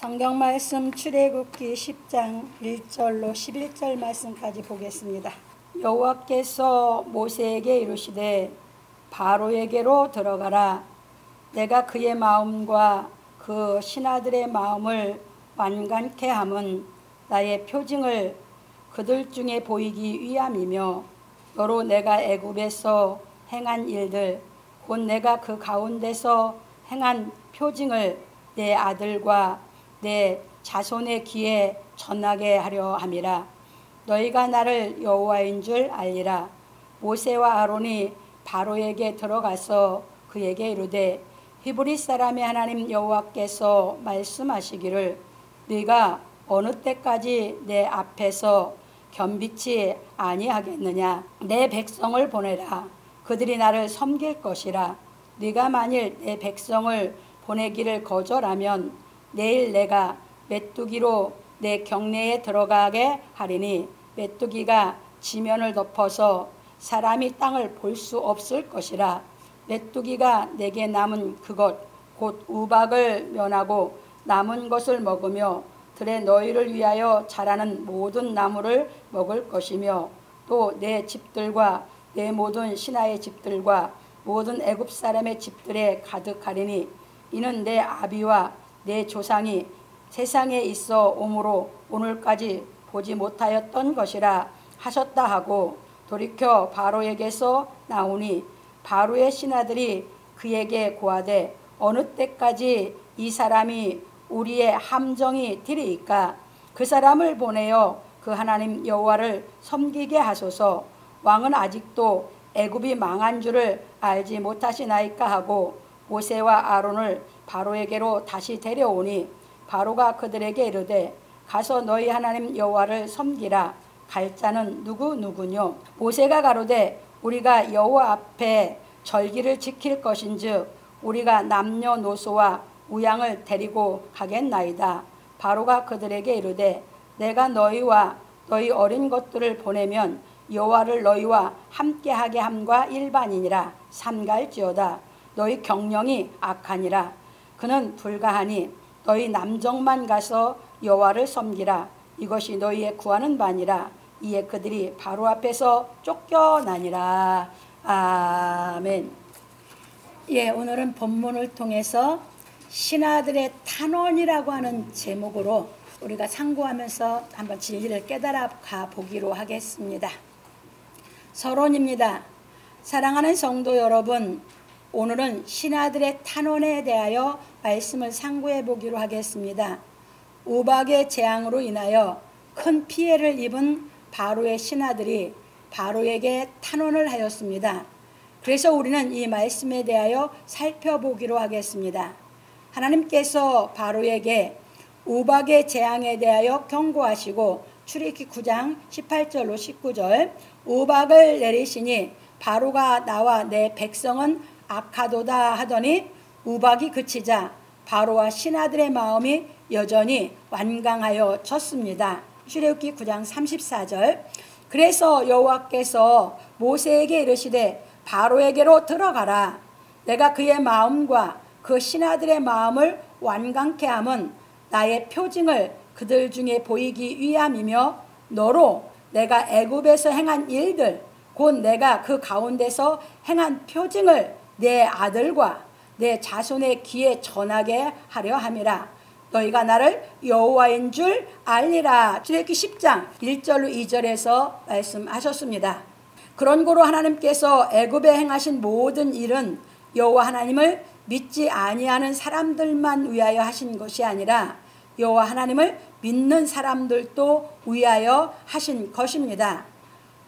성경 말씀 출애굽기 10장 1절로 11절 말씀까지 보겠습니다. 여호와께서 모세에게 이르시되 바로에게로 들어가라. 내가 그의 마음과 그 신하들의 마음을 완강케 함은 나의 표징을 그들 중에 보이기 위함이며 너로 내가 애굽에서 행한 일들 곧 내가 그 가운데서 행한 표징을 내 아들과 내 자손의 귀에 전하게 하려 함이라. 너희가 나를 여호와인 줄 알리라. 모세와 아론이 바로에게 들어가서 그에게 이르되 히브리 사람의 하나님 여호와께서 말씀하시기를 네가 어느 때까지 내 앞에서 겸비치 아니하겠느냐. 내 백성을 보내라. 그들이 나를 섬길 것이라. 네가 만일 내 백성을 보내기를 거절하면 내일 내가 메뚜기로 내 경내에 들어가게 하리니 메뚜기가 지면을 덮어서 사람이 땅을 볼 수 없을 것이라. 메뚜기가 내게 남은 그것 곧 우박을 면하고 남은 것을 먹으며 들에 너희를 위하여 자라는 모든 나무를 먹을 것이며 또 내 집들과 내 모든 신하의 집들과 모든 애굽 사람의 집들에 가득하리니 이는 내 아비와 내 조상이 세상에 있어 오므로 오늘까지 보지 못하였던 것이라 하셨다 하고 돌이켜 바로에게서 나오니 바로의 신하들이 그에게 고하되 어느 때까지 이 사람이 우리의 함정이 되리이까. 그 사람을 보내어 그 하나님 여호와를 섬기게 하소서. 왕은 아직도 애굽이 망한 줄을 알지 못하시나이까 하고 모세와 아론을 바로에게로 다시 데려오니 바로가 그들에게 이르되 가서 너희 하나님 여호와를 섬기라. 갈 자는 누구뇨. 모세가 가로되 우리가 여호와 앞에 절기를 지킬 것인즉 우리가 남녀노소와 우양을 데리고 가겠나이다. 바로가 그들에게 이르되 내가 너희와 너희 어린 것들을 보내면 여호와를 너희와 함께하게 함과 일반이니라. 삼갈지어다. 너희 경영이 악하니라. 그는 불가하니 너희 남정만 가서 여호와를 섬기라. 이것이 너희의 구하는 바니라. 이에 그들이 바로 앞에서 쫓겨나니라. 아멘. 오늘은 본문을 통해서 신하들의 탄원이라고 하는 제목으로 우리가 상고하면서 한번 진리를 깨달아 보기로 하겠습니다. 서론입니다. 사랑하는 성도 여러분, 오늘은 신하들의 탄원에 대하여 말씀을 상고해 보기로 하겠습니다. 우박의 재앙으로 인하여 큰 피해를 입은 바로의 신하들이 바로에게 탄원을 하였습니다. 그래서 우리는 이 말씀에 대하여 살펴보기로 하겠습니다. 하나님께서 바로에게 우박의 재앙에 대하여 경고하시고 출애굽기 9장 18절로 19절 우박을 내리시니 바로가 나와 내 백성은 악하도다 하더니 우박이 그치자 바로와 신하들의 마음이 여전히 완강하여 졌습니다. 출애굽기 9장 34절 그래서 여호와께서 모세에게 이르시되 바로에게로 들어가라. 내가 그의 마음과 그 신하들의 마음을 완강케 함은 나의 표징을 그들 중에 보이기 위함이며 너로 내가 애굽에서 행한 일들 곧 내가 그 가운데서 행한 표징을 내 아들과 내 자손의 귀에 전하게 하려 함이라. 너희가 나를 여호와인 줄 알리라. 출애굽기 10장 1절로 2절에서 말씀하셨습니다. 그런 고로 하나님께서 애굽에 행하신 모든 일은 여호와 하나님을 믿지 아니하는 사람들만 위하여 하신 것이 아니라 여호와 하나님을 믿는 사람들도 위하여 하신 것입니다.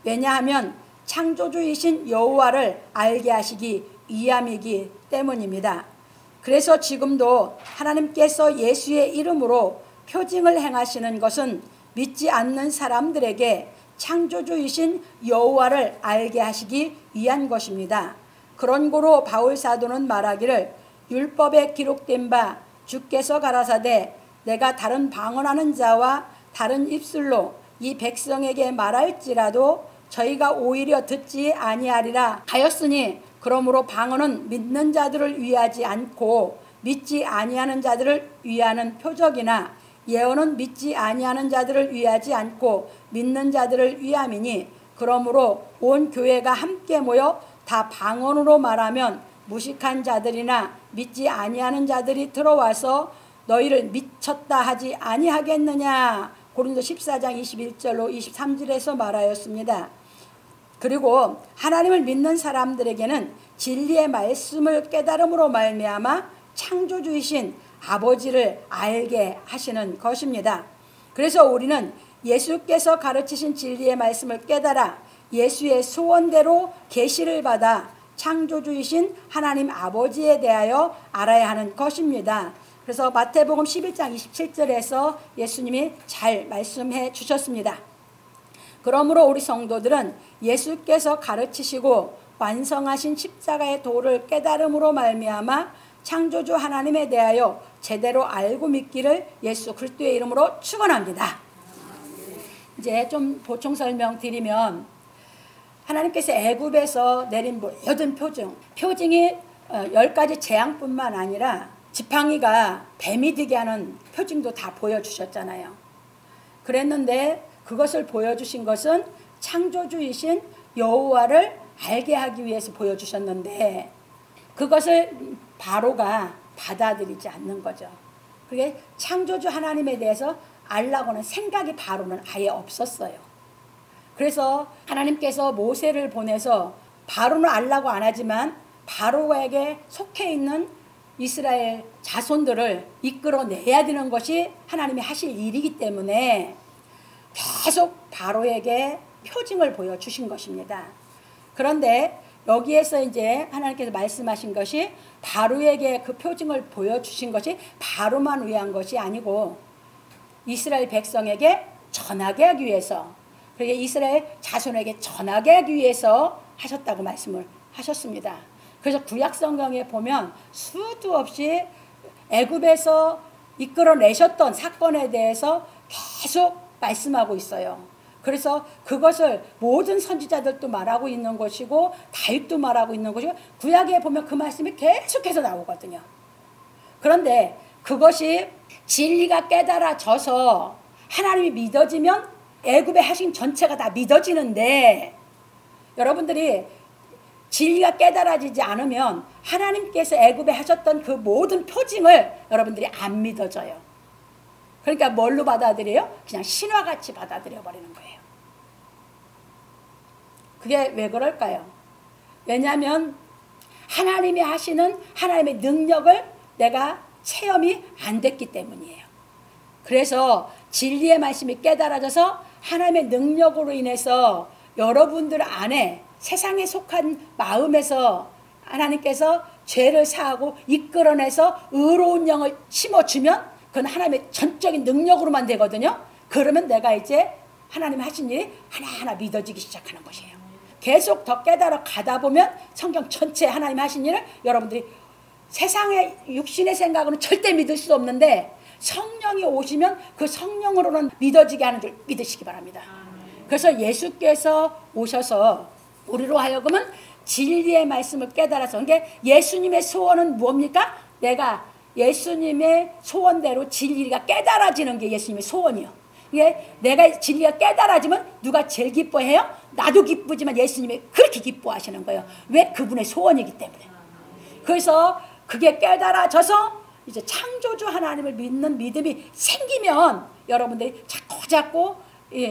왜냐하면 창조주이신 여호와를 알게 하시기 위함이기 때문입니다. 그래서 지금도 하나님께서 예수의 이름으로 표징을 행하시는 것은 믿지 않는 사람들에게 창조주이신 여호와를 알게 하시기 위한 것입니다. 그런 고로 바울 사도는 말하기를 율법에 기록된 바 주께서 가라사대 내가 다른 방언하는 자와 다른 입술로 이 백성에게 말할지라도 저희가 오히려 듣지 아니하리라 하였으니 그러므로 방언은 믿는 자들을 위하지 않고 믿지 아니하는 자들을 위하는 표적이나 예언은 믿지 아니하는 자들을 위하지 않고 믿는 자들을 위함이니 그러므로 온 교회가 함께 모여 다 방언으로 말하면 무식한 자들이나 믿지 아니하는 자들이 들어와서 너희를 미쳤다 하지 아니하겠느냐. 고린도 14장 21절로 23절에서 말하였습니다. 그리고 하나님을 믿는 사람들에게는 진리의 말씀을 깨달음으로 말미암아 창조주이신 아버지를 알게 하시는 것입니다. 그래서 우리는 예수께서 가르치신 진리의 말씀을 깨달아 예수의 소원대로 계시를 받아 창조주이신 하나님 아버지에 대하여 알아야 하는 것입니다. 그래서 마태복음 11장 27절에서 예수님이 잘 말씀해 주셨습니다. 그러므로 우리 성도들은 예수께서 가르치시고 완성하신 십자가의 도를 깨달음으로 말미암아 창조주 하나님에 대하여 제대로 알고 믿기를 예수 그리스도의 이름으로 축원합니다. 이제 좀 보충 설명 드리면 하나님께서 애굽에서 내린 모든 표징이 10가지 재앙뿐만 아니라 지팡이가 뱀이 되게 하는 표징도 다 보여주셨잖아요. 그랬는데 그것을 보여주신 것은 창조주이신 여호와를 알게 하기 위해서 보여주셨는데 그것을 바로가 받아들이지 않는 거죠. 그게 창조주 하나님에 대해서 알라고는 생각이 바로는 아예 없었어요. 그래서 하나님께서 모세를 보내서 바로는 알라고 안 하지만 바로에게 속해 있는 이스라엘 자손들을 이끌어내야 되는 것이 하나님이 하실 일이기 때문에 계속 바로에게 표징을 보여주신 것입니다. 그런데 여기에서 이제 하나님께서 말씀하신 것이 바로에게 그 표징을 보여주신 것이 바로만 위한 것이 아니고 이스라엘 백성에게 전하게 하기 위해서, 그러니까 이스라엘 자손에게 전하게 하기 위해서 하셨다고 말씀을 하셨습니다. 그래서 구약 성경에 보면 수도 없이 애굽에서 이끌어내셨던 사건에 대해서 계속 말씀하고 있어요. 그래서 그것을 모든 선지자들도 말하고 있는 것이고 다윗도 말하고 있는 것이고 구약에 보면 그 말씀이 계속해서 나오거든요. 그런데 그것이 진리가 깨달아져서 하나님이 믿어지면 애굽에 하신 전체가 다 믿어지는데 여러분들이 진리가 깨달아지지 않으면 하나님께서 애굽에 하셨던 그 모든 표징을 여러분들이 안 믿어져요. 그러니까 뭘로 받아들여요? 그냥 신화같이 받아들여 버리는 거예요. 그게 왜 그럴까요? 왜냐하면 하나님이 하시는 하나님의 능력을 내가 체험이 안 됐기 때문이에요. 그래서 진리의 말씀이 깨달아져서 하나님의 능력으로 인해서 여러분들 안에 세상에 속한 마음에서 하나님께서 죄를 사하고 이끌어내서 의로운 영을 심어주면 그건 하나님의 전적인 능력으로만 되거든요. 그러면 내가 이제 하나님 하신 일이 하나하나 믿어지기 시작하는 것이에요. 계속 더 깨달아 가다 보면 성경 전체 하나님 하신 일을 여러분들이 세상의 육신의 생각으로는 절대 믿을 수 없는데 성령이 오시면 그 성령으로는 믿어지게 하는 줄 믿으시기 바랍니다. 그래서 예수께서 오셔서 우리로 하여금은 진리의 말씀을 깨달아서, 그러니까 예수님의 소원은 뭡니까? 내가 예수님의 소원대로 진리가 깨달아지는 게 예수님의 소원이요. 이게 내가 진리가 깨달아지면 누가 제일 기뻐해요? 나도 기쁘지만 예수님이 그렇게 기뻐하시는 거예요. 왜? 그분의 소원이기 때문에. 그래서 그게 깨달아져서 이제 창조주 하나님을 믿는 믿음이 생기면 여러분들이 자꾸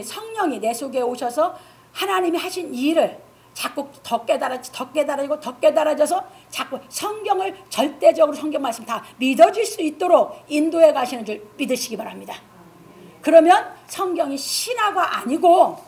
성령이 내 속에 오셔서 하나님이 하신 일을 자꾸 더 깨달아져서 자꾸 성경을 절대적으로 성경 말씀 다 믿어질 수 있도록 인도해 가시는 줄 믿으시기 바랍니다. 그러면 성경이 신화가 아니고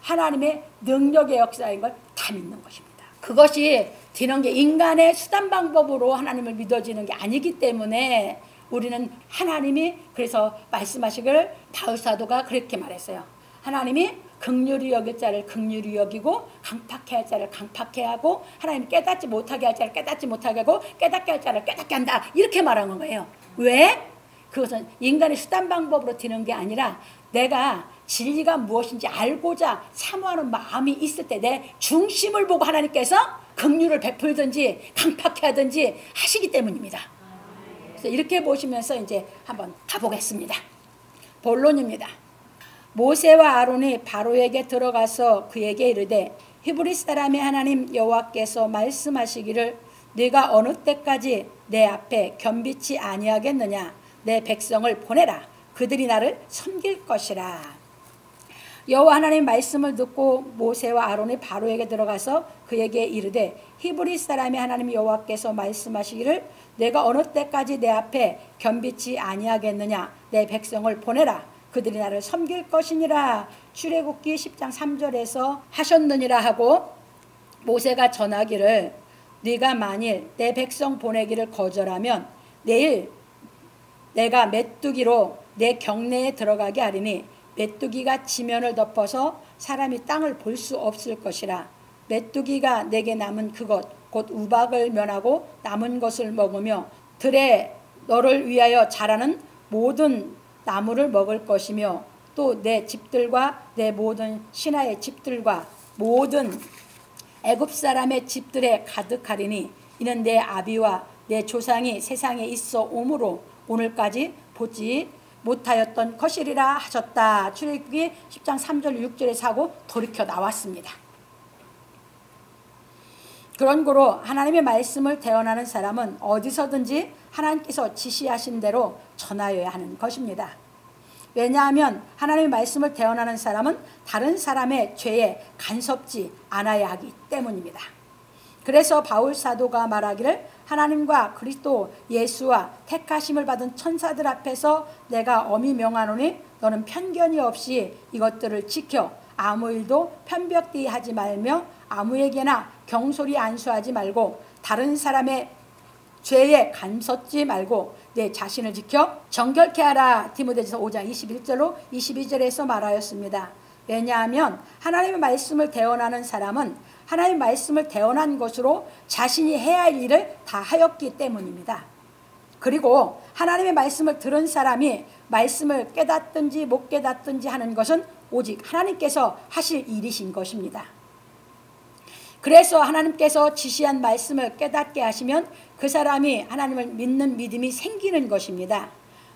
하나님의 능력의 역사인 걸 다 믿는 것입니다. 그것이 되는 게 인간의 수단 방법으로 하나님을 믿어지는 게 아니기 때문에 우리는 하나님이 그래서 말씀하시기를 다윗 사도가 그렇게 말했어요. 하나님이 긍휼히 여길 자를 긍휼히 여기고 강팍해 할 자를 강팍해 하고 하나님 깨닫지 못하게 할 자를 깨닫지 못하게 하고 깨닫게 할 자를 깨닫게 한다. 이렇게 말한 거예요. 왜? 그것은 인간의 수단 방법으로 되는 게 아니라 내가 진리가 무엇인지 알고자 사모하는 마음이 있을 때 내 중심을 보고 하나님께서 긍휼을 베풀든지 강팍해 하든지 하시기 때문입니다. 그래서 이렇게 보시면서 이제 한번 가보겠습니다. 본론입니다. 모세와 아론이 바로에게 들어가서 그에게 이르되 히브리 사람의 하나님 여호와께서 말씀하시기를 네가 어느 때까지 내 앞에 겸비치 아니하겠느냐. 내 백성을 보내라. 그들이 나를 섬길 것이라. 여호와 하나님 말씀을 듣고 모세와 아론이 바로에게 들어가서 그에게 이르되 히브리 사람의 하나님 여호와께서 말씀하시기를 내가 어느 때까지 내 앞에 겸비치 아니하겠느냐. 내 백성을 보내라. 그들이 나를 섬길 것이니라. 출애굽기 10장 3절에서 하셨느니라 하고 모세가 전하기를 네가 만일 내 백성 보내기를 거절하면 내일 내가 메뚜기로 내 경내에 들어가게 하리니 메뚜기가 지면을 덮어서 사람이 땅을 볼 수 없을 것이라. 메뚜기가 내게 남은 그것 곧 우박을 면하고 남은 것을 먹으며 들에 너를 위하여 자라는 모든 나무를 먹을 것이며 또 내 집들과 내 모든 신하의 집들과 모든 애굽 사람의 집들에 가득하리니 이는 내 아비와 내 조상이 세상에 있어 오므로 오늘까지 보지 못하였던 것이리라 하셨다. 출애굽기 10장 3절 6절에서 하고 돌이켜 나왔습니다. 그런 고로 하나님의 말씀을 대언하는 사람은 어디서든지 하나님께서 지시하신 대로 전하여야 하는 것입니다. 왜냐하면 하나님의 말씀을 대언하는 사람은 다른 사람의 죄에 간섭지 않아야 하기 때문입니다. 그래서 바울 사도가 말하기를 하나님과 그리스도 예수와 택하심을 받은 천사들 앞에서 내가 엄히 명하노니 너는 편견이 없이 이것들을 지켜 아무 일도 편벽되이 하지 말며 아무에게나 경솔히 안수하지 말고 다른 사람의 죄에 간섭지 말고 내 자신을 지켜 정결케 하라. 디모데전서 5장 21절로 22절에서 말하였습니다. 왜냐하면 하나님의 말씀을 대언하는 사람은 하나님의 말씀을 대언한 것으로 자신이 해야 할 일을 다 하였기 때문입니다. 그리고 하나님의 말씀을 들은 사람이 말씀을 깨닫든지 못 깨닫든지 하는 것은 오직 하나님께서 하실 일이신 것입니다. 그래서 하나님께서 지시한 말씀을 깨닫게 하시면 그 사람이 하나님을 믿는 믿음이 생기는 것입니다.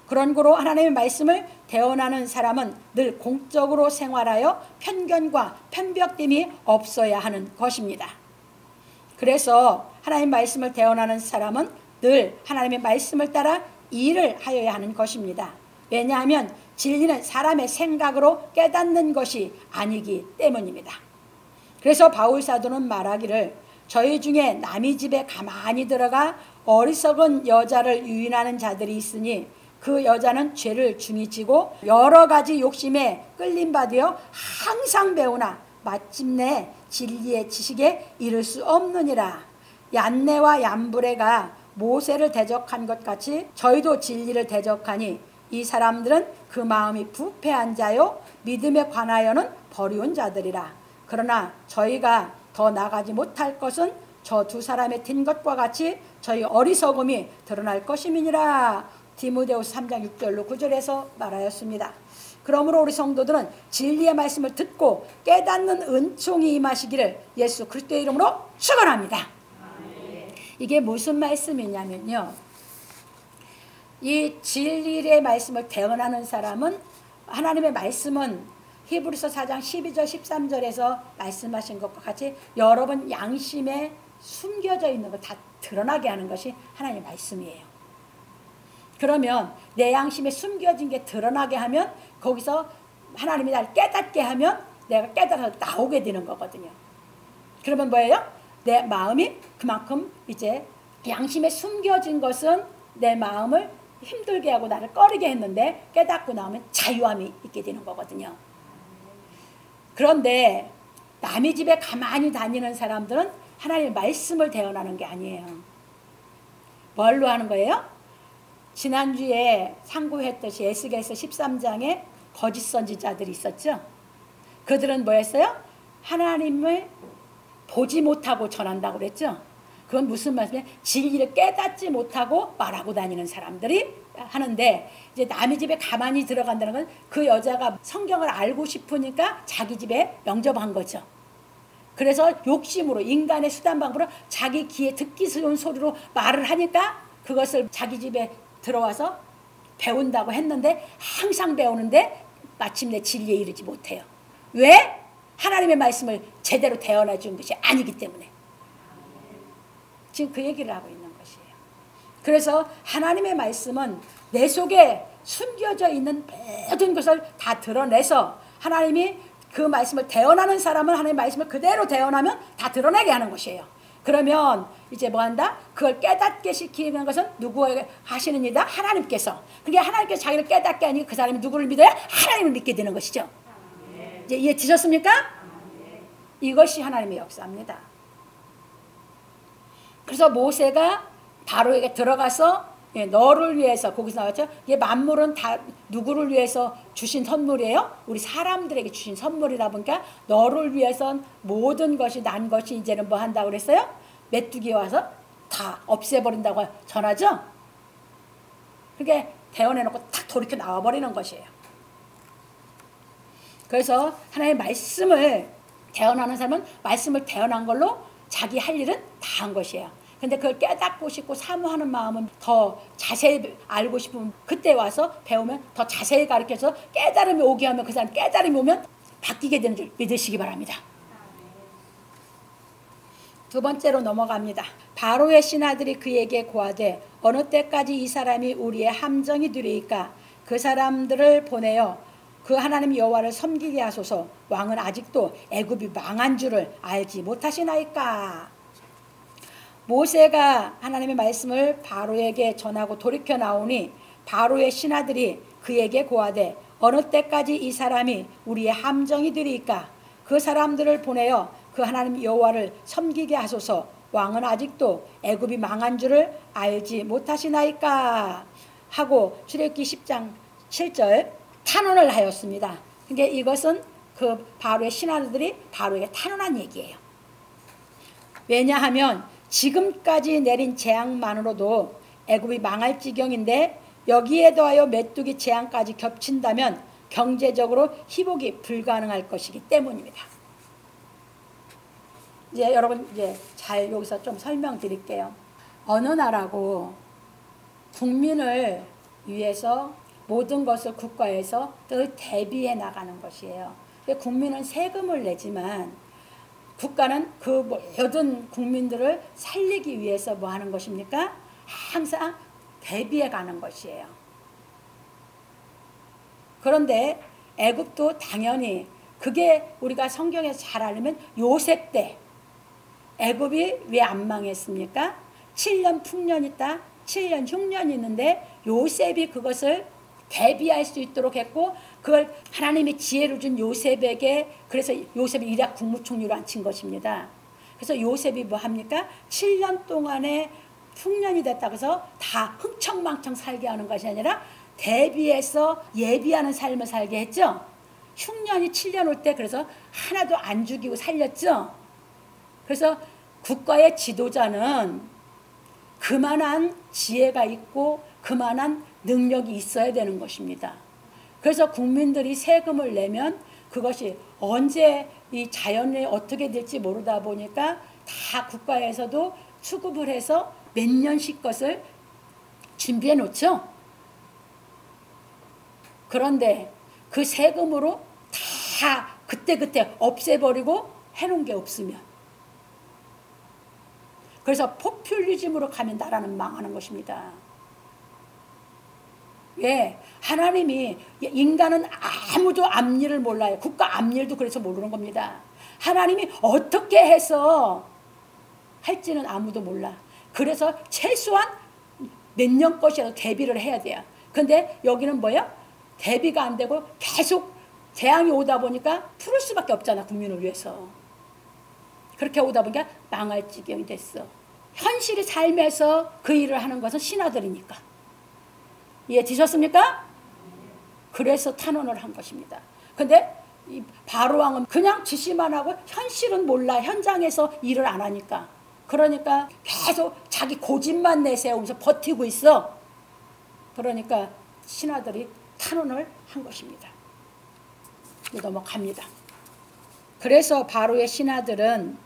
그런 고로 하나님의 말씀을 대언하는 사람은 늘 공적으로 생활하여 편견과 편벽됨이 없어야 하는 것입니다. 그래서 하나님의 말씀을 대언하는 사람은 늘 하나님의 말씀을 따라 일을 하여야 하는 것입니다. 왜냐하면 진리는 사람의 생각으로 깨닫는 것이 아니기 때문입니다. 그래서 바울 사도는 말하기를 저희 중에 남의 집에 가만히 들어가 어리석은 여자를 유인하는 자들이 있으니 그 여자는 죄를 중히 지고 여러 가지 욕심에 끌림받으여 항상 배우나 마침내 진리의 지식에 이를 수 없느니라. 얀네와 얀브레가 모세를 대적한 것 같이 저희도 진리를 대적하니 이 사람들은 그 마음이 부패한 자요 믿음에 관하여는 버리운 자들이라. 그러나 저희가 더 나가지 못할 것은 저 두 사람의 든 것과 같이 저희 어리석음이 드러날 것임이니라. 디모데후서 3장 6절로 9절에서 말하였습니다. 그러므로 우리 성도들은 진리의 말씀을 듣고 깨닫는 은총이 임하시기를 예수 그리스도의 이름으로 축원합니다. 이게 무슨 말씀이냐면요, 이 진리의 말씀을 대언하는 사람은 하나님의 말씀은 히브리서 4장 12절 13절에서 말씀하신 것과 같이 여러분 양심에 숨겨져 있는 걸 다 드러나게 하는 것이 하나님의 말씀이에요. 그러면 내 양심에 숨겨진 게 드러나게 하면 거기서 하나님이 나를 깨닫게 하면 내가 깨달아서 나오게 되는 거거든요. 그러면 뭐예요? 내 마음이 그만큼 이제 양심에 숨겨진 것은 내 마음을 힘들게 하고 나를 꺼리게 했는데 깨닫고 나오면 자유함이 있게 되는 거거든요. 그런데 남의 집에 가만히 다니는 사람들은 하나님의 말씀을 대언하는 게 아니에요. 뭘로 하는 거예요? 지난주에 상고했듯이 에스겔서 13장에 거짓 선지자들이 있었죠. 그들은 뭐였어요? 하나님을 보지 못하고 전한다고 그랬죠. 그건 무슨 말씀이에요? 진리를 깨닫지 못하고 말하고 다니는 사람들이 하는데, 이제 남의 집에 가만히 들어간다는 건 그 여자가 성경을 알고 싶으니까 자기 집에 영접한 거죠. 그래서 욕심으로 인간의 수단 방법으로 자기 귀에 듣기 좋은 소리로 말을 하니까 그것을 자기 집에 들어와서 배운다고 했는데 항상 배우는데 마침내 진리에 이르지 못해요. 왜? 하나님의 말씀을 제대로 대언해 준 것이 아니기 때문에. 지금 그 얘기를 하고 있는 것이에요. 그래서 하나님의 말씀은 내 속에 숨겨져 있는 모든 것을 다 드러내서 하나님이 그 말씀을 대언하는 사람은 하나님의 말씀을 그대로 대언하면 다 드러내게 하는 것이에요. 그러면 이제 뭐 한다? 그걸 깨닫게 시키는 것은 누구에게 하시는 일이다? 하나님께서. 그게 하나님께서 자기를 깨닫게 하니 그 사람이 누구를 믿어야? 하나님을 믿게 되는 것이죠. 이제 이해 드셨습니까? 이것이 하나님의 역사입니다. 그래서 모세가 바로에게 들어가서 너를 위해서, 거기서 나왔죠. 이게 만물은 다 누구를 위해서 주신 선물이에요? 우리 사람들에게 주신 선물이다 보니까 너를 위해선 모든 것이 난 것이 이제는 뭐 한다고 그랬어요? 메뚜기 와서 다 없애버린다고 전하죠. 그게 대언해놓고 탁 돌이켜 나와버리는 것이에요. 그래서 하나님의 말씀을 대언하는 사람은 말씀을 대언한 걸로 자기 할 일은 다 한 것이에요. 근데 그걸 깨닫고 싶고 사모하는 마음은 더 자세히 알고 싶으면 그때 와서 배우면 더 자세히 가르쳐서 깨달음이 오게 하면 그 사람 깨달음이 오면 바뀌게 되는 줄 믿으시기 바랍니다. 두 번째로 넘어갑니다. 바로의 신하들이 그에게 고하되 어느 때까지 이 사람이 우리의 함정이 되리이까 그 사람들을 보내어 그 하나님 여호와를 섬기게 하소서. 왕은 아직도 애굽이 망한 줄을 알지 못하시나이까. 모세가 하나님의 말씀을 바로에게 전하고 돌이켜 나오니 바로의 신하들이 그에게 고하되 어느 때까지 이 사람이 우리의 함정이 되리이까 그 사람들을 보내어 그 하나님 여호와를 섬기게 하소서. 왕은 아직도 애굽이 망한 줄을 알지 못하시나이까 하고 출애굽기 10장 7절 탄원을 하였습니다. 그러니까 이것은 그 바로의 신하들이 바로에게 탄원한 얘기예요. 왜냐하면 지금까지 내린 재앙만으로도 애굽이 망할 지경인데 여기에 더하여 메뚜기 재앙까지 겹친다면 경제적으로 희복이 불가능할 것이기 때문입니다. 이제 여러분 이제 잘 여기서 좀 설명드릴게요. 어느 나라고 국민을 위해서 모든 것을 국가에서 늘 대비해 나가는 것이에요. 국민은 세금을 내지만 국가는 그 모든 국민들을 살리기 위해서 뭐 하는 것입니까? 항상 대비해 가는 것이에요. 그런데 애굽도 당연히 그게 우리가 성경에서 잘 알면 요셉 때 애굽이 왜 안 망했습니까? 7년 풍년 있다 7년 흉년이 있는데 요셉이 그것을 대비할 수 있도록 했고 그걸 하나님이 지혜를 준 요셉에게 그래서 요셉이 이락 국무총리로 앉힌 것입니다. 그래서 요셉이 뭐 합니까? 7년 동안에 흉년이 됐다고 해서 다 흥청망청 살게 하는 것이 아니라 대비해서 예비하는 삶을 살게 했죠. 흉년이 7년 올 때 그래서 하나도 안 죽이고 살렸죠. 그래서 국가의 지도자는 그만한 지혜가 있고 그만한 능력이 있어야 되는 것입니다. 그래서 국민들이 세금을 내면 그것이 언제 이 자연이 어떻게 될지 모르다 보니까 다 국가에서도 수급을 해서 몇 년씩 것을 준비해 놓죠. 그런데 그 세금으로 다 그때그때 없애버리고 해놓은 게 없으면 그래서 포퓰리즘으로 가면 나라는 망하는 것입니다. 왜? 하나님이 인간은 아무도 앞일을 몰라요. 국가 앞일도 그래서 모르는 겁니다. 하나님이 어떻게 해서 할지는 아무도 몰라. 그래서 최소한 몇 년 것이라도 대비를 해야 돼요. 근데 여기는 뭐예요? 대비가 안 되고 계속 재앙이 오다 보니까 풀을 수밖에 없잖아. 국민을 위해서. 그렇게 오다 보니까 망할 지경이 됐어. 현실의 삶에서 그 일을 하는 것은 신하들이니까. 이해되셨습니까? 그래서 탄원을 한 것입니다. 근데 이 바로왕은 그냥 지시만 하고 현실은 몰라. 현장에서 일을 안 하니까. 그러니까 계속 자기 고집만 내세우면서 버티고 있어. 그러니까 신하들이 탄원을 한 것입니다. 넘어갑니다. 그래서 바로의 신하들은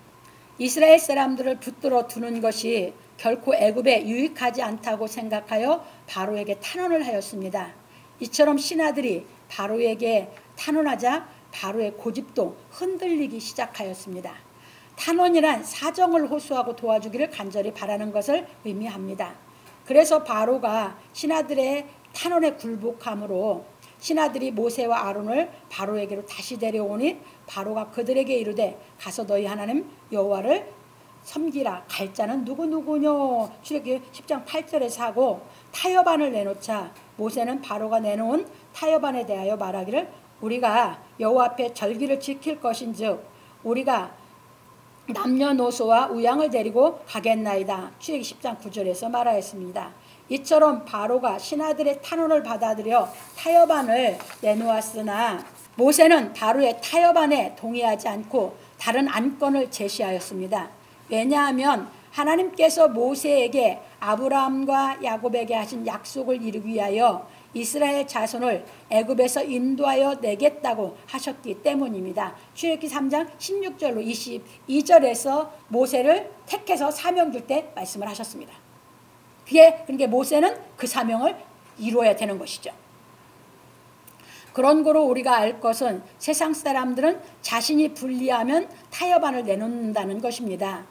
이스라엘 사람들을 붙들어 두는 것이 결코 애굽에 유익하지 않다고 생각하여 바로에게 탄원을 하였습니다. 이처럼 신하들이 바로에게 탄원하자 바로의 고집도 흔들리기 시작하였습니다. 탄원이란 사정을 호소하고 도와주기를 간절히 바라는 것을 의미합니다. 그래서 바로가 신하들의 탄원에 굴복함으로 신하들이 모세와 아론을 바로에게로 다시 데려오니 바로가 그들에게 이르되 가서 너희 하나님 여호와를 섬기라. 갈 자는 누구누구뇨. 출애굽기 10장 8절에서 하고 타협안을 내놓자 모세는 바로가 내놓은 타협안에 대하여 말하기를 우리가 여호와 앞에 절기를 지킬 것인즉 우리가 남녀노소와 우양을 데리고 가겠나이다. 출애굽기 10장 9절에서 말하였습니다. 이처럼 바로가 신하들의 탄원을 받아들여 타협안을 내놓았으나 모세는 바로의 타협안에 동의하지 않고 다른 안건을 제시하였습니다. 왜냐하면 하나님께서 모세에게 아브라함과 야곱에게 하신 약속을 이루기 위하여 이스라엘 자손을 애굽에서 인도하여 내겠다고 하셨기 때문입니다. 출애굽기 3장 16절로 22절에서 모세를 택해서 사명 줄 때 말씀을 하셨습니다. 그러니까 모세는 그 사명을 이루어야 되는 것이죠. 그런 거로 우리가 알 것은 세상 사람들은 자신이 불리하면 타협안을 내놓는다는 것입니다.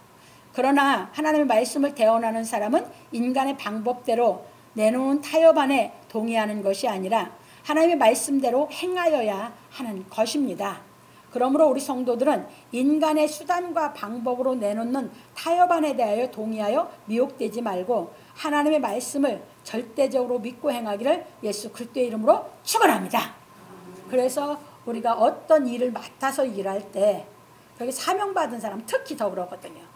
그러나 하나님의 말씀을 대언하는 사람은 인간의 방법대로 내놓은 타협안에 동의하는 것이 아니라 하나님의 말씀대로 행하여야 하는 것입니다. 그러므로 우리 성도들은 인간의 수단과 방법으로 내놓는 타협안에 대하여 동의하여 미혹되지 말고 하나님의 말씀을 절대적으로 믿고 행하기를 예수 그리스도의 이름으로 축원합니다. 그래서 우리가 어떤 일을 맡아서 일할 때 그게 사명받은 사람 특히 더 그러거든요.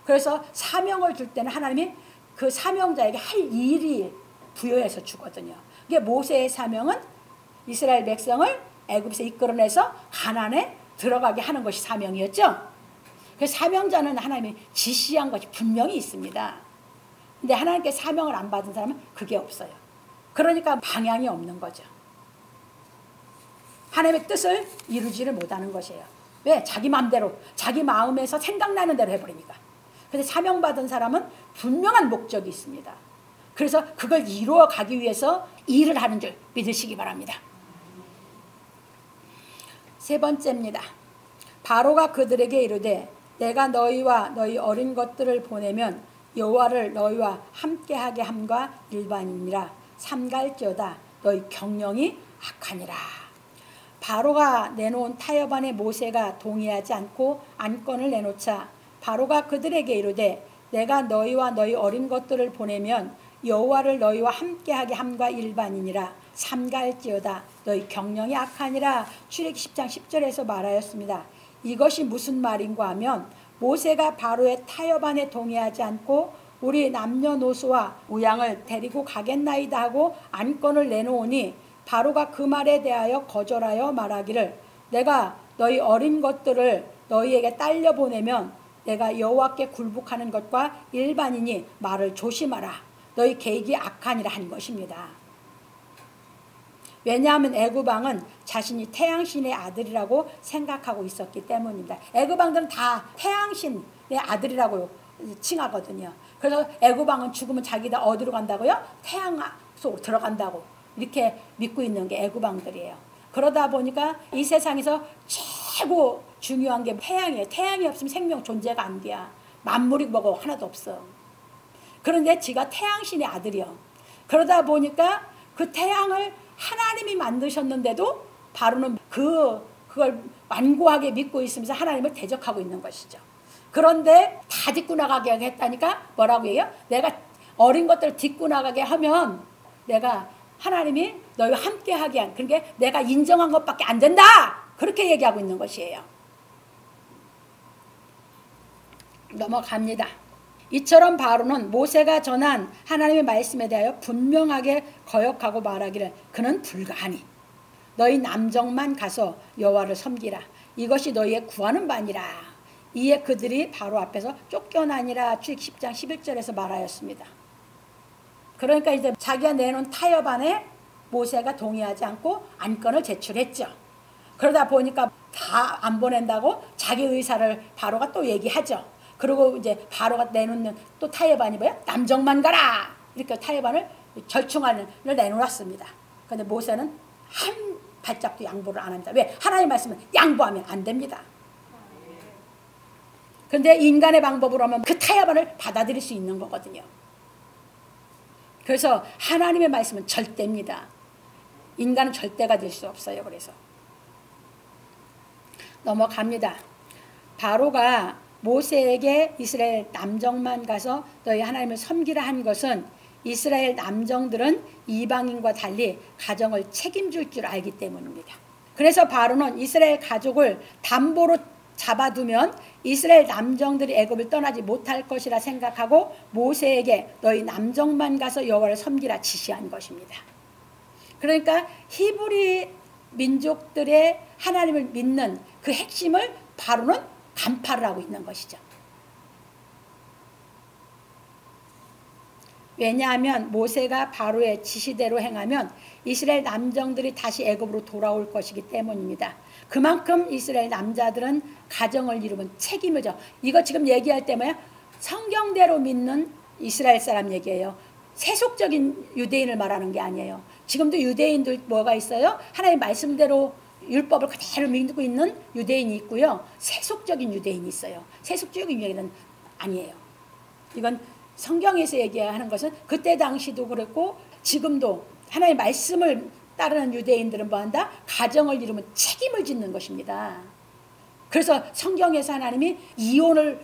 그래서 사명을 줄 때는 하나님이 그 사명자에게 할 일이 부여해서 주거든요. 이게 모세의 사명은 이스라엘 백성을 애굽에서 이끌어내서 가나안에 들어가게 하는 것이 사명이었죠. 그래서 사명자는 하나님이 지시한 것이 분명히 있습니다. 근데 하나님께 사명을 안 받은 사람은 그게 없어요. 그러니까 방향이 없는 거죠. 하나님의 뜻을 이루지를 못하는 것이에요. 왜? 자기 마음대로 자기 마음에서 생각나는 대로 해버리니까. 그래서 사명받은 사람은 분명한 목적이 있습니다. 그래서 그걸 이루어 가기 위해서 일을 하는 줄 믿으시기 바랍니다. 세 번째입니다. 바로가 그들에게 이르되 내가 너희와 너희 어린 것들을 보내면 여호와를 너희와 함께하게 함과 일반이니라. 삼갈지어다 너희 경영이 악하니라. 바로가 내놓은 타협안에 모세가 동의하지 않고 안건을 내놓자 바로가 그들에게 이르되 내가 너희와 너희 어린 것들을 보내면 여호와를 너희와 함께하게 함과 일반이니라. 삼갈지어다 너희 경영이 악하니라. 출애굽기 10장 10절에서 말하였습니다. 이것이 무슨 말인가 하면 모세가 바로의 타협안에 동의하지 않고 우리 남녀노소와 우양을 데리고 가겠나이다 하고 안건을 내놓으니 바로가 그 말에 대하여 거절하여 말하기를 내가 너희 어린 것들을 너희에게 딸려 보내면 내가 여호와께 굴복하는 것과 일반이니 말을 조심하라. 너희 계획이 악하니라 한 것입니다. 왜냐하면 애굽 왕은 자신이 태양신의 아들이라고 생각하고 있었기 때문입니다. 애굽 왕들은 다 태양신의 아들이라고 칭하거든요. 그래서 애굽 왕은 죽으면 자기가 어디로 간다고요? 태양 속으로 들어간다고 이렇게 믿고 있는 게 애굽 왕들이에요. 그러다 보니까 이 세상에서 최고 중요한 게 태양이에요. 태양이 없으면 생명 존재가 안 돼. 만물이 뭐고 하나도 없어. 그런데 지가 태양신의 아들이요. 그러다 보니까 그 태양을 하나님이 만드셨는데도 바로는 그걸 완고하게 믿고 있으면서 하나님을 대적하고 있는 것이죠. 그런데 다 딛고 나가게 했다니까 뭐라고 해요? 내가 어린 것들을 딛고 나가게 하면 내가 하나님이 너희와 함께하게 한 그러니까 내가 인정한 것밖에 안 된다. 그렇게 얘기하고 있는 것이에요. 넘어갑니다. 이처럼 바로는 모세가 전한 하나님의 말씀에 대하여 분명하게 거역하고 말하기를 그는 불가하니 너희 남정만 가서 여호와를 섬기라. 이것이 너희의 구하는 바니라. 이에 그들이 바로 앞에서 쫓겨나니라. 출애굽기 10장 11절에서 말하였습니다. 그러니까 이제 자기가 내놓은 타협안에 모세가 동의하지 않고 안건을 제출했죠. 그러다 보니까 다 안 보낸다고 자기 의사를 바로가 또 얘기하죠. 그리고 이제 바로가 내놓는 또 타협안이 뭐예요? 남정만 가라. 이렇게 타협안을 절충안을 내놓았습니다. 그런데 모세는 한 발짝도 양보를 안 합니다. 왜? 하나님의 말씀은 양보하면 안 됩니다. 그런데 인간의 방법으로 하면 그 타협안을 받아들일 수 있는 거거든요. 그래서 하나님의 말씀은 절대입니다. 인간은 절대가 될 수 없어요. 그래서 넘어갑니다. 바로가 모세에게 이스라엘 남정만 가서 너희 하나님을 섬기라 한 것은 이스라엘 남정들은 이방인과 달리 가정을 책임질 줄 알기 때문입니다. 그래서 바로는 이스라엘 가족을 담보로 잡아두면 이스라엘 남정들이 애굽을 떠나지 못할 것이라 생각하고 모세에게 너희 남정만 가서 여호와를 섬기라 지시한 것입니다. 그러니까 히브리 민족들의 하나님을 믿는 그 핵심을 바로는 간파를 하고 있는 것이죠. 왜냐하면 모세가 바로의 지시대로 행하면 이스라엘 남정들이 다시 애굽으로 돌아올 것이기 때문입니다. 그만큼 이스라엘 남자들은 가정을 이루면 책임을 져. 이거 지금 얘기할 때 뭐야? 성경대로 믿는 이스라엘 사람 얘기예요. 세속적인 유대인을 말하는 게 아니에요. 지금도 유대인들 뭐가 있어요? 하나님의 말씀대로 율법을 그대로 믿고 있는 유대인이 있고요. 세속적인 유대인이 있어요. 세속적인 유대인은 아니에요. 이건 성경에서 얘기하는 것은 그때 당시도 그랬고 지금도 하나님의 말씀을 따르는 유대인들은 뭐한다? 가정을 이루면 책임을 짓는 것입니다. 그래서 성경에서 하나님이 이혼을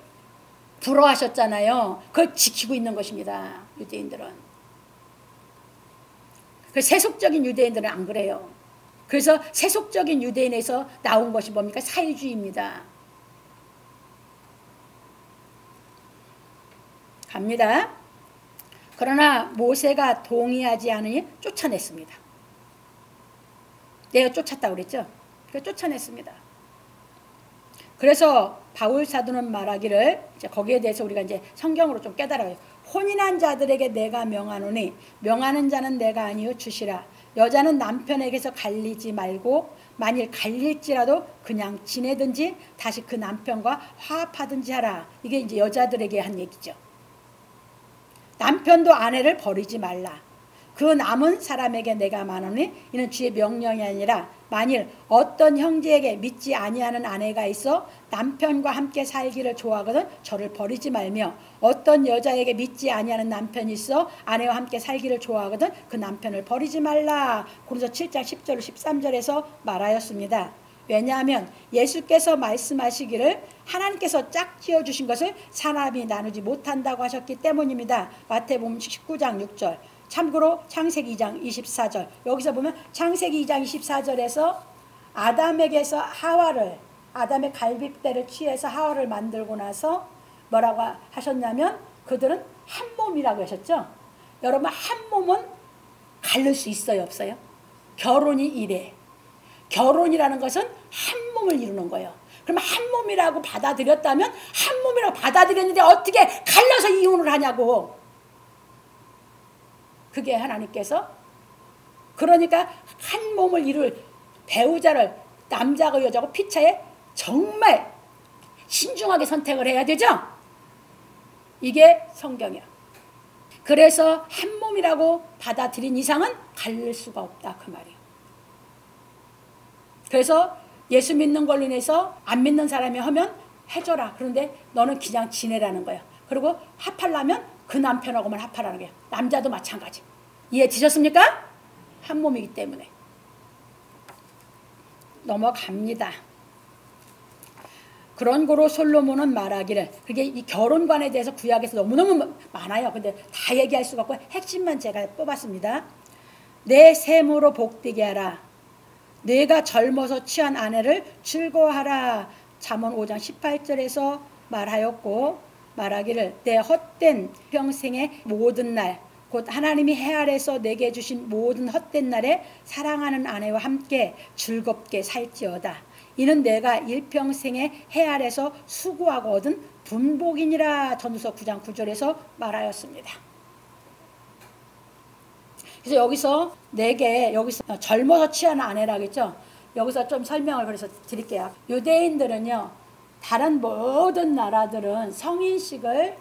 불허하셨잖아요. 그걸 지키고 있는 것입니다. 유대인들은. 그 세속적인 유대인들은 안 그래요. 그래서 세속적인 유대인에서 나온 것이 뭡니까? 사회주의입니다. 갑니다. 그러나 모세가 동의하지 않으니 쫓아냈습니다. 내가 쫓았다고 그랬죠? 그래서 쫓아냈습니다. 그래서 바울 사도는 말하기를 이제 거기에 대해서 우리가 이제 성경으로 좀 깨달아요. 혼인한 자들에게 내가 명하노니 명하는 자는 내가 아니요 주시라. 여자는 남편에게서 갈리지 말고 만일 갈릴지라도 그냥 지내든지 다시 그 남편과 화합하든지 하라. 이게 이제 여자들에게 한 얘기죠. 남편도 아내를 버리지 말라. 그 남은 사람에게 내가 말하노니 이는 주의 명령이 아니라 만일 어떤 형제에게 믿지 아니하는 아내가 있어 남편과 함께 살기를 좋아하거든 저를 버리지 말며 어떤 여자에게 믿지 아니하는 남편이 있어 아내와 함께 살기를 좋아하거든 그 남편을 버리지 말라. 고린도서 7장 10절 13절에서 말하였습니다. 왜냐하면 예수께서 말씀하시기를 하나님께서 짝지어 주신 것을 사람이 나누지 못한다고 하셨기 때문입니다. 마태복음 19장 6절. 참고로 창세기 2장 24절. 여기서 보면 창세기 2장 24절에서 아담에게서 하와를 아담의 갈빗대를 취해서 하와를 만들고 나서 뭐라고 하셨냐면 그들은 한 몸이라고 하셨죠. 여러분 한 몸은 갈릴 수 있어요 없어요? 결혼이 이래. 결혼이라는 것은 한 몸을 이루는 거예요. 그럼 한 몸이라고 받아들였다면 한 몸이라고 받아들였는데 어떻게 갈라서 이혼을 하냐고. 그게 하나님께서 그러니까 한 몸을 이룰 배우자를 남자고 여자고 피차에 정말 신중하게 선택을 해야 되죠. 이게 성경이야. 그래서 한 몸이라고 받아들인 이상은 갈릴 수가 없다 그 말이에요. 그래서 예수 믿는 걸로 인해서 안 믿는 사람이 하면 해줘라. 그런데 너는 그냥 지내라는 거야. 그리고 합하려면 그 남편하고만 합하라는 거야. 남자도 마찬가지. 이해되셨습니까? 한 몸이기 때문에. 넘어갑니다. 그런 고로 솔로몬은 말하기를 그게 이 결혼관에 대해서 구약에서 너무너무 많아요. 근데 다 얘기할 수가 없고 핵심만 제가 뽑았습니다. 내 셈으로 복되게 하라. 내가 젊어서 취한 아내를 즐거워하라. 잠언 5장 18절에서 말하였고 말하기를 내 헛된 평생의 모든 날 곧 하나님이 해 아래서 내게 주신 모든 헛된 날에 사랑하는 아내와 함께 즐겁게 살지어다. 이는 내가 일평생에 해 아래서 수고하고 얻은 분복이니라. 전도서 9장 9절에서 말하였습니다. 그래서 여기서 내게 여기서 젊어서 취한 아내라겠죠. 여기서 좀 설명을 그래서 드릴게요. 유대인들은요 다른 모든 나라들은 성인식을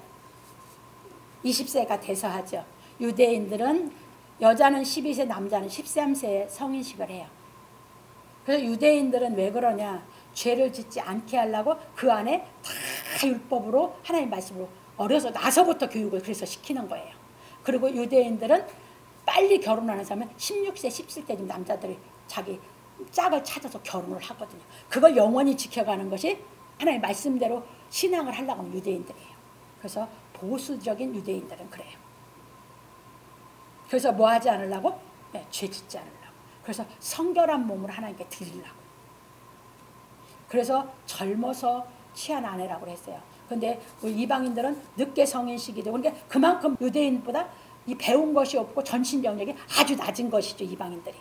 20세가 돼서 하죠. 유대인들은 여자는 12세, 남자는 13세에 성인식을 해요. 그래서 유대인들은 왜 그러냐? 죄를 짓지 않게 하려고 그 안에 다 율법으로 하나님 말씀으로 어려서 나서부터 교육을 그래서 시키는 거예요. 그리고 유대인들은 빨리 결혼하는 사람은 16세, 17세쯤 남자들이 자기 짝을 찾아서 결혼을 하거든요. 그걸 영원히 지켜가는 것이 하나님 말씀대로 신앙을 하려고 하는 유대인들이에요. 그래서 보수적인 유대인들은 그래요. 그래서 뭐 하지 않으려고? 네, 죄 짓지 않으려고. 그래서 성결한 몸을 하나님께 드리려고. 그래서 젊어서 취한 아내라고 했어요. 근데 우리 이방인들은 늦게 성인식이 되고, 그러니까 그만큼 유대인보다 이 배운 것이 없고 전신 영역이 아주 낮은 것이죠, 이방인들이.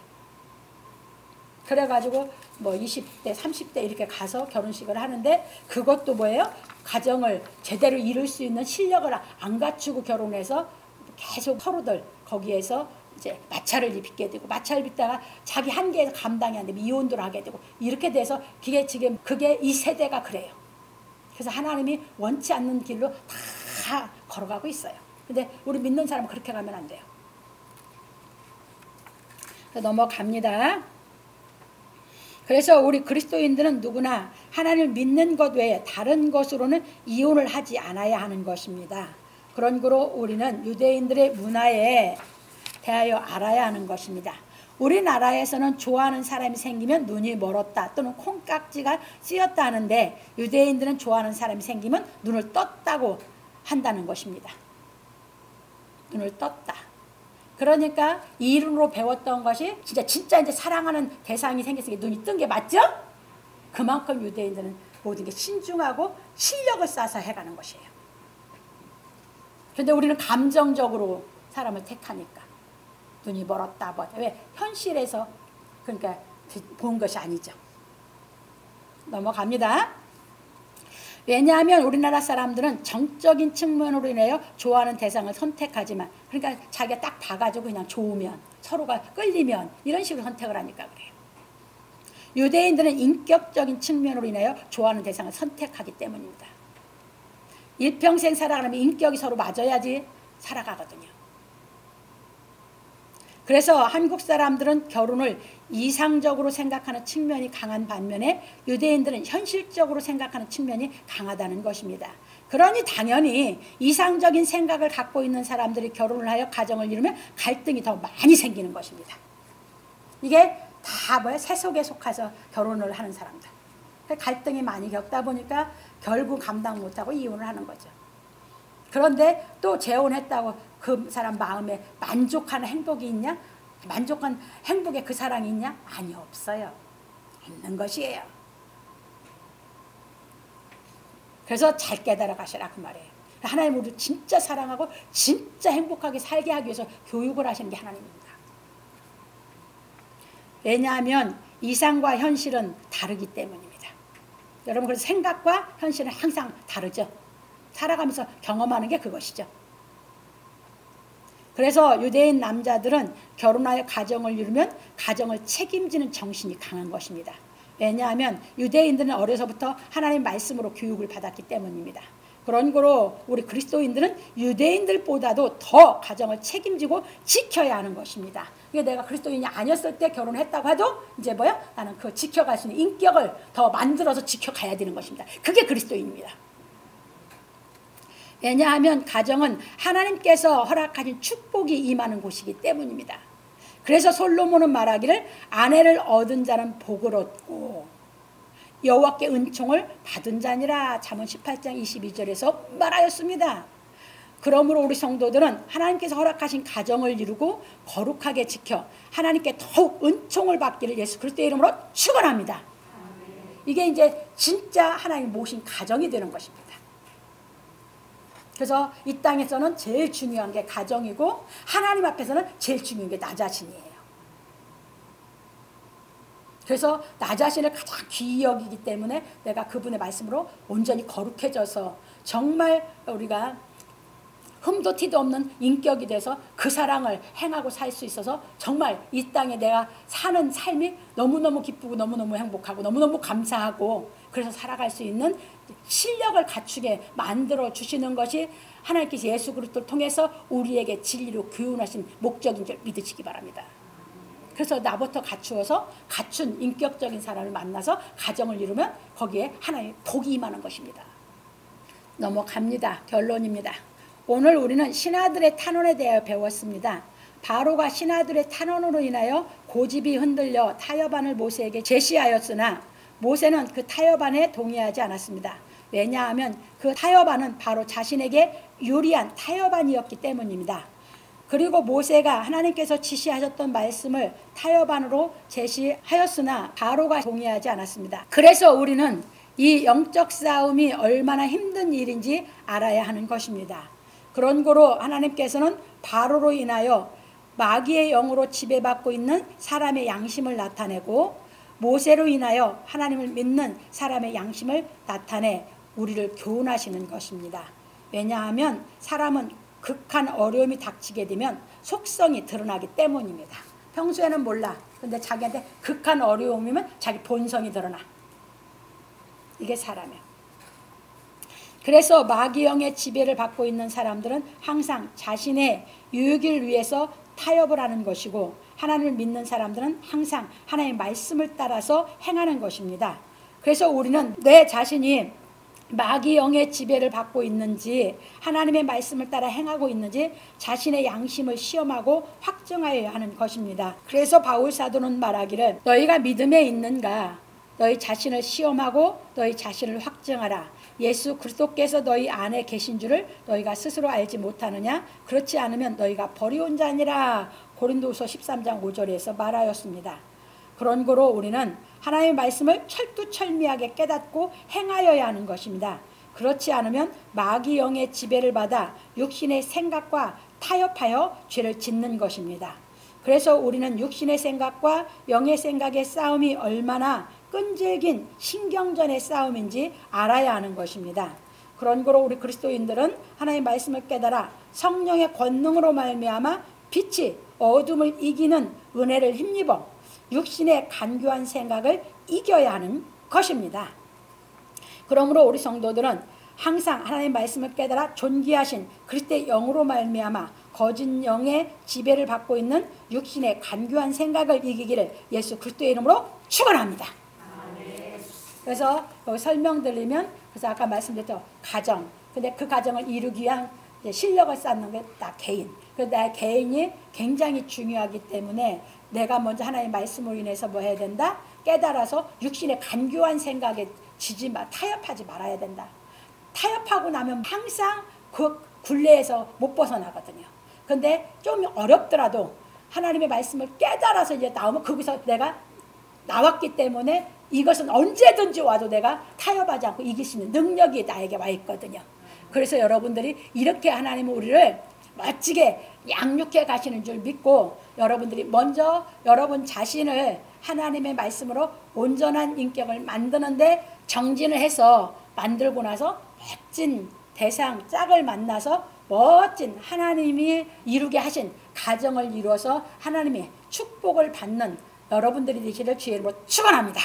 그래가지고 뭐 20대, 30대 이렇게 가서 결혼식을 하는데, 그것도 뭐예요? 가정을 제대로 이룰 수 있는 실력을 안 갖추고 결혼해서 계속 서로들 거기에서 이제 마찰을 입게 되고, 마찰을 빚다가 자기 한계에서 감당이 안 되면 이혼도 하게 되고, 이렇게 돼서 그게 지금 그게 이 세대가 그래요. 그래서 하나님이 원치 않는 길로 다 걸어가고 있어요. 근데 우리 믿는 사람은 그렇게 가면 안 돼요. 넘어갑니다. 그래서 우리 그리스도인들은 누구나 하나님을 믿는 것 외에 다른 것으로는 이혼을 하지 않아야 하는 것입니다. 그런 거로 우리는 유대인들의 문화에 대하여 알아야 하는 것입니다. 우리나라에서는 좋아하는 사람이 생기면 눈이 멀었다 또는 콩깍지가 씌었다 하는데, 유대인들은 좋아하는 사람이 생기면 눈을 떴다고 한다는 것입니다. 눈을 떴다. 그러니까 이 이론으로 배웠던 것이 진짜 이제 사랑하는 대상이 생겼으니까 눈이 뜬 게 맞죠? 그만큼 유대인들은 모든 게 신중하고 실력을 쌓아서 해가는 것이에요. 그런데 우리는 감정적으로 사람을 택하니까 눈이 멀었다. 왜? 현실에서 그러니까 본 것이 아니죠. 넘어갑니다. 왜냐하면 우리나라 사람들은 정적인 측면으로 인하여 좋아하는 대상을 선택하지만, 그러니까 자기가 딱 봐가지고 그냥 좋으면, 서로가 끌리면 이런 식으로 선택을 하니까 그래요. 유대인들은 인격적인 측면으로 인하여 좋아하는 대상을 선택하기 때문입니다. 일평생 살아가려면 인격이 서로 맞아야지 살아가거든요. 그래서 한국 사람들은 결혼을 이상적으로 생각하는 측면이 강한 반면에 유대인들은 현실적으로 생각하는 측면이 강하다는 것입니다. 그러니 당연히 이상적인 생각을 갖고 있는 사람들이 결혼을 하여 가정을 이루면 갈등이 더 많이 생기는 것입니다. 이게 다 뭐야? 세속에 속해서 결혼을 하는 사람들. 갈등이 많이 겪다 보니까 결국 감당 못하고 이혼을 하는 거죠. 그런데 또 재혼했다고 그 사람 마음에 만족하는 행복이 있냐? 만족한 행복에 그 사랑이 있냐? 아니, 없어요. 없는 것이에요. 그래서 잘 깨달아 가시라 그 말이에요. 하나님 우리를 진짜 사랑하고 진짜 행복하게 살게 하기 위해서 교육을 하시는 게 하나님입니다. 왜냐하면 이상과 현실은 다르기 때문입니다. 여러분, 그래서 생각과 현실은 항상 다르죠. 살아가면서 경험하는 게 그것이죠. 그래서 유대인 남자들은 결혼하여 가정을 이루면 가정을 책임지는 정신이 강한 것입니다. 왜냐하면 유대인들은 어려서부터 하나님 말씀으로 교육을 받았기 때문입니다. 그런 거로 우리 그리스도인들은 유대인들보다도 더 가정을 책임지고 지켜야 하는 것입니다. 이게 내가 그리스도인이 아니었을 때 결혼했다고 해도 이제 뭐야? 나는 그 지켜갈 수 있는 인격을 더 만들어서 지켜가야 되는 것입니다. 그게 그리스도인입니다. 왜냐하면 가정은 하나님께서 허락하신 축복이 임하는 곳이기 때문입니다. 그래서 솔로몬은 말하기를 아내를 얻은 자는 복을 얻고 여호와께 은총을 받은 자니라. 잠언 18장 22절에서 말하였습니다. 그러므로 우리 성도들은 하나님께서 허락하신 가정을 이루고 거룩하게 지켜 하나님께 더욱 은총을 받기를 예수 그리스도의 이름으로 축원합니다. 이게 이제 진짜 하나님 모신 가정이 되는 것입니다. 그래서 이 땅에서는 제일 중요한 게 가정이고 하나님 앞에서는 제일 중요한 게 나 자신이에요. 그래서 나 자신을 가장 귀히 여기기 때문에 내가 그분의 말씀으로 온전히 거룩해져서 정말 우리가 흠도 티도 없는 인격이 돼서 그 사랑을 행하고 살 수 있어서 정말 이 땅에 내가 사는 삶이 너무너무 기쁘고 너무너무 행복하고 너무너무 감사하고 그래서 살아갈 수 있는 실력을 갖추게 만들어 주시는 것이 하나님께서 예수 그리스도를 통해서 우리에게 진리로 교훈하신 목적인 줄 믿으시기 바랍니다. 그래서 나부터 갖추어서 갖춘 인격적인 사람을 만나서 가정을 이루면 거기에 하나님의 복이 임하는 것입니다. 넘어갑니다. 결론입니다. 오늘 우리는 신하들의 탄원에 대하여 배웠습니다. 바로가 신하들의 탄원으로 인하여 고집이 흔들려 타협안을 모세에게 제시하였으나 모세는 그 타협안에 동의하지 않았습니다. 왜냐하면 그 타협안은 바로 자신에게 유리한 타협안이었기 때문입니다. 그리고 모세가 하나님께서 지시하셨던 말씀을 타협안으로 제시하였으나 바로가 동의하지 않았습니다. 그래서 우리는 이 영적 싸움이 얼마나 힘든 일인지 알아야 하는 것입니다. 그런 거로 하나님께서는 바로로 인하여 마귀의 영으로 지배받고 있는 사람의 양심을 나타내고 모세로 인하여 하나님을 믿는 사람의 양심을 나타내 우리를 교훈하시는 것입니다. 왜냐하면 사람은 극한 어려움이 닥치게 되면 속성이 드러나기 때문입니다. 평소에는 몰라. 근데 자기한테 극한 어려움이면 자기 본성이 드러나. 이게 사람이야. 그래서 마귀영의 지배를 받고 있는 사람들은 항상 자신의 유익을 위해서 타협을 하는 것이고 하나님을 믿는 사람들은 항상 하나님의 말씀을 따라서 행하는 것입니다. 그래서 우리는 내 자신이 마귀영의 지배를 받고 있는지 하나님의 말씀을 따라 행하고 있는지 자신의 양심을 시험하고 확정하여야 하는 것입니다. 그래서 바울 사도는 말하기를 너희가 믿음에 있는가 너희 자신을 시험하고 너희 자신을 확정하라. 예수 그리스도께서 너희 안에 계신 줄을 너희가 스스로 알지 못하느냐? 그렇지 않으면 너희가 버리온 자니라. 고린도후서 13장 5절에서 말하였습니다. 그런 거로 우리는 하나님의 말씀을 철두철미하게 깨닫고 행하여야 하는 것입니다. 그렇지 않으면 마귀 영의 지배를 받아 육신의 생각과 타협하여 죄를 짓는 것입니다. 그래서 우리는 육신의 생각과 영의 생각의 싸움이 얼마나 끈질긴 신경전의 싸움인지 알아야 하는 것입니다. 그런 거로 우리 그리스도인들은 하나님의 말씀을 깨달아 성령의 권능으로 말미암아 빛이 어둠을 이기는 은혜를 힘입어 육신의 간교한 생각을 이겨야 하는 것입니다. 그러므로 우리 성도들은 항상 하나님의 말씀을 깨달아 존귀하신 그리스도의 영으로 말미암아 거짓 영의 지배를 받고 있는 육신의 간교한 생각을 이기기를 예수 그리스도의 이름으로 축원합니다. 그래서 여기 설명드리면 그래서 아까 말씀드렸죠. 가정. 근데 그 가정을 이루기 위한 실력을 쌓는 게 나 개인. 그래서 내 개인이 굉장히 중요하기 때문에 내가 먼저 하나님의 말씀으로 인해서 뭐 해야 된다? 깨달아서 육신의 간교한 생각에 타협하지 말아야 된다. 타협하고 나면 항상 그 굴레에서 못 벗어나거든요. 근데 좀 어렵더라도 하나님의 말씀을 깨달아서 이제 나오면 거기서 내가 나왔기 때문에 이것은 언제든지 와도 내가 타협하지 않고 이길 수 있는 능력이 나에게 와 있거든요. 그래서 여러분들이 이렇게 하나님은 우리를 멋지게 양육해 가시는 줄 믿고 여러분들이 먼저 여러분 자신을 하나님의 말씀으로 온전한 인격을 만드는데 정진을 해서 만들고 나서 멋진 대상 짝을 만나서 멋진 하나님이 이루게 하신 가정을 이루어서 하나님의 축복을 받는 여러분들이 되시기를 주의 이름으로 축원합니다.